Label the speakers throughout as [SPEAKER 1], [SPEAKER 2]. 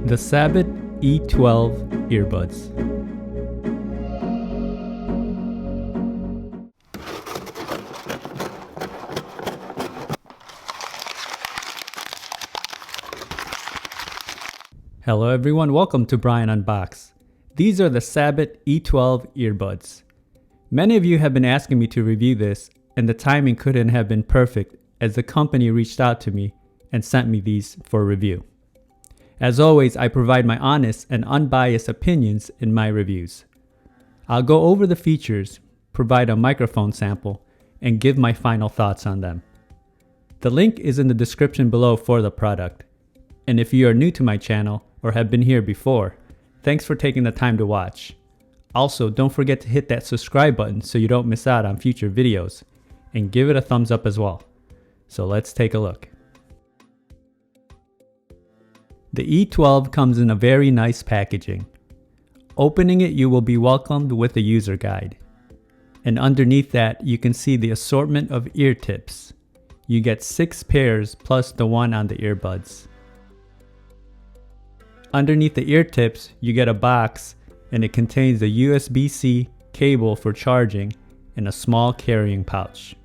[SPEAKER 1] The Sabbat E12 Earbuds. Hello everyone, welcome to Brian Unboxed. These are the Sabbat E12 earbuds. Many of you have been asking me to review this, and the timing couldn't have been perfect as the company reached out to me and sent me these for review. As always, I provide my honest and unbiased opinions in my reviews. I'll go over the features, provide a microphone sample, and give my final thoughts on them. The link is in the description below for the product. And if you are new to my channel or have been here before, thanks for taking the time to watch. Also, don't forget to hit that subscribe button so you don't miss out on future videos, and give it a thumbs up as well. So let's take a look. The E12 comes in a very nice packaging. Opening it, you will be welcomed with a user guide. And underneath that, you can see the assortment of ear tips. You get 6 pairs plus the one on the earbuds. Underneath the ear tips, you get a box, and it contains a USB-C cable for charging and a small carrying pouch.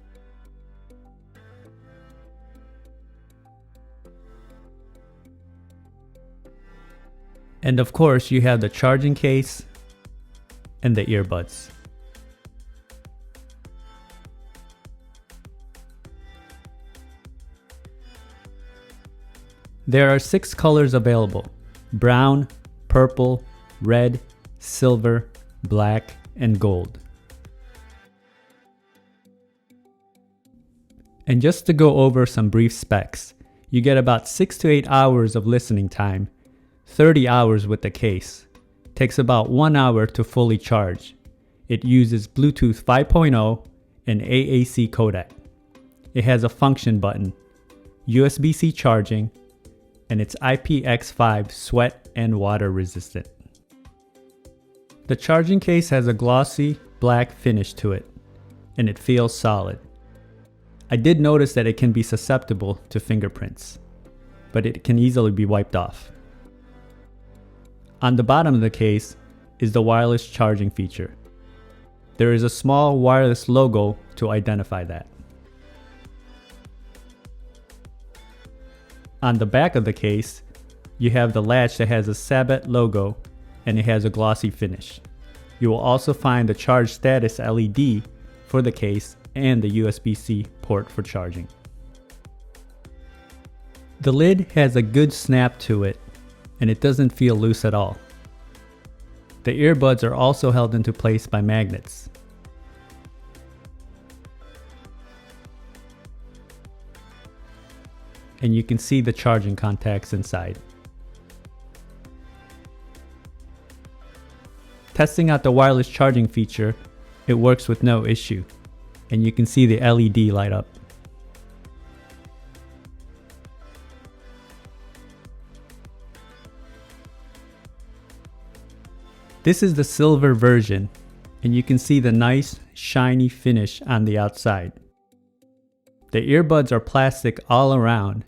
[SPEAKER 1] And of course, you have the charging case and the earbuds. There are 6 colors available: brown, purple, red, silver, black, and gold. And just to go over some brief specs, you get about 6 to 8 hours of listening time, 30 hours with the case. Takes about 1 hour to fully charge. It uses Bluetooth 5.0 and AAC codec. It has a function button, USB-C charging, and it's IPX5 sweat and water resistant. The charging case has a glossy black finish to it, and it feels solid. I did notice that it can be susceptible to fingerprints, but it can easily be wiped off. On the bottom of the case is the wireless charging feature. There is a small wireless logo to identify that. On the back of the case, you have the latch that has a Sabbat logo, and it has a glossy finish. You will also find the charge status LED for the case and the USB-C port for charging. The lid has a good snap to it, and it doesn't feel loose at all. The earbuds are also held into place by magnets. And you can see the charging contacts inside. Testing out the wireless charging feature, it works with no issue, and you can see the LED light up. This is the silver version, and you can see the nice shiny finish on the outside. The earbuds are plastic all around,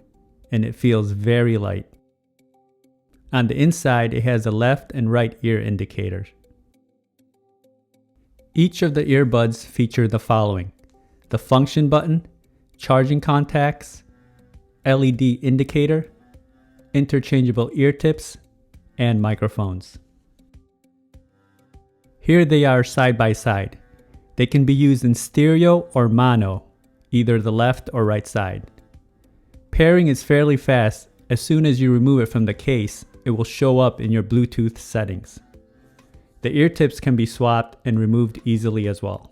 [SPEAKER 1] and it feels very light. On the inside, it has a left and right ear indicator. Each of the earbuds feature the following: the function button, charging contacts, LED indicator, interchangeable ear tips, and microphones. Here they are side by side. They can be used in stereo or mono, either the left or right side. Pairing is fairly fast. As soon as you remove it from the case, it will show up in your Bluetooth settings. The ear tips can be swapped and removed easily as well.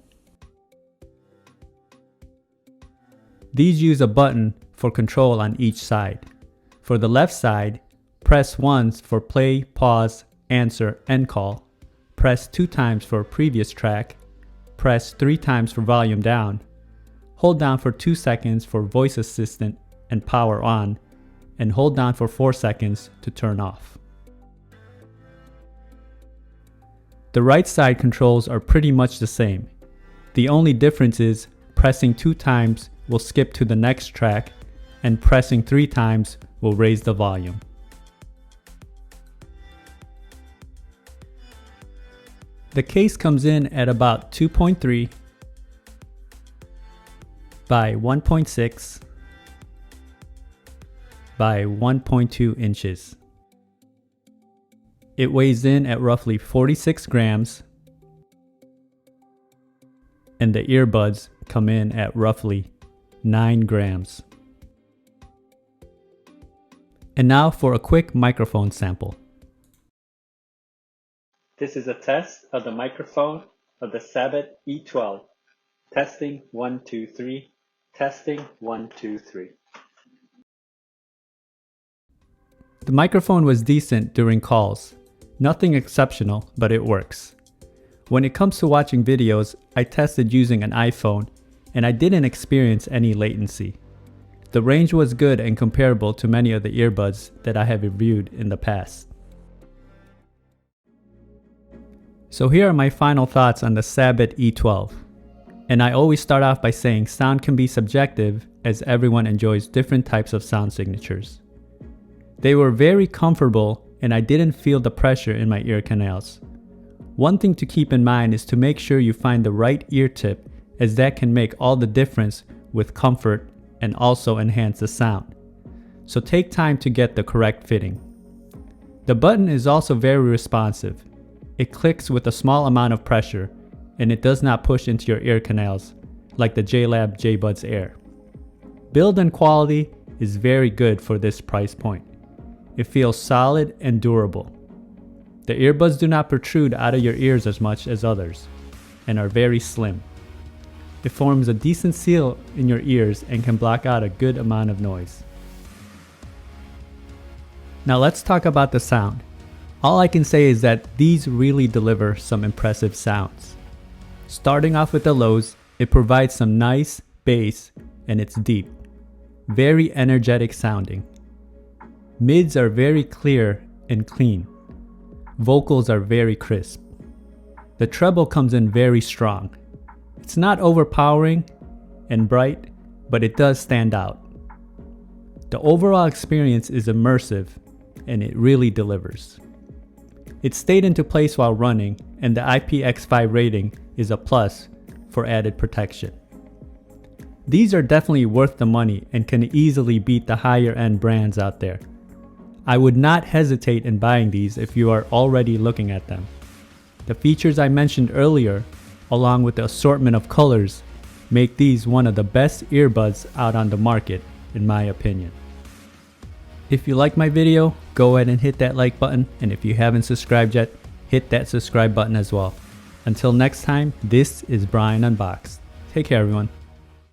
[SPEAKER 1] These use a button for control on each side. For the left side, press once for play, pause, answer, end call. Press 2 times for previous track. Press 3 times for volume down. Hold down for 2 seconds for voice assistant and power on, and hold down for 4 seconds to turn off. The right side controls are pretty much the same. The only difference is pressing 2 times will skip to the next track, and pressing 3 times will raise the volume. The case comes in at about 2.3 by 1.6 by 1.2 inches. It weighs in at roughly 46 grams, and the earbuds come in at roughly 9 grams. And now for a quick microphone sample. This is a test of the microphone of the Sabbat E12. Testing 1, 2, 3. Testing 1, 2, 3. The microphone was decent during calls. Nothing exceptional, but it works. When it comes to watching videos, I tested using an iPhone, and I didn't experience any latency. The range was good and comparable to many of the earbuds that I have reviewed in the past. So here are my final thoughts on the Sabbat E12. And I always start off by saying sound can be subjective, as everyone enjoys different types of sound signatures. They were very comfortable, and I didn't feel the pressure in my ear canals. One thing to keep in mind is to make sure you find the right ear tip, as that can make all the difference with comfort and also enhance the sound. So take time to get the correct fitting. The button is also very responsive. It clicks with a small amount of pressure, and it does not push into your ear canals like the JLab JBuds Air. Build and quality is very good for this price point. It feels solid and durable. The earbuds do not protrude out of your ears as much as others, and are very slim. It forms a decent seal in your ears and can block out a good amount of noise. Now let's talk about the sound. All I can say is that these really deliver some impressive sounds. Starting off with the lows, it provides some nice bass, and it's deep. Very energetic sounding. Mids are very clear and clean. Vocals are very crisp. The treble comes in very strong. It's not overpowering and bright, but it does stand out. The overall experience is immersive, and it really delivers. It stayed into place while running, and the IPX5 rating is a plus for added protection. These are definitely worth the money and can easily beat the higher end brands out there. I would not hesitate in buying these if you are already looking at them. The features I mentioned earlier, along with the assortment of colors, make these one of the best earbuds out on the market, in my opinion. If you like my video, go ahead and hit that like button, and if you haven't subscribed yet, hit that subscribe button as well. Until next time, this is Brian Unboxed. Take care, everyone.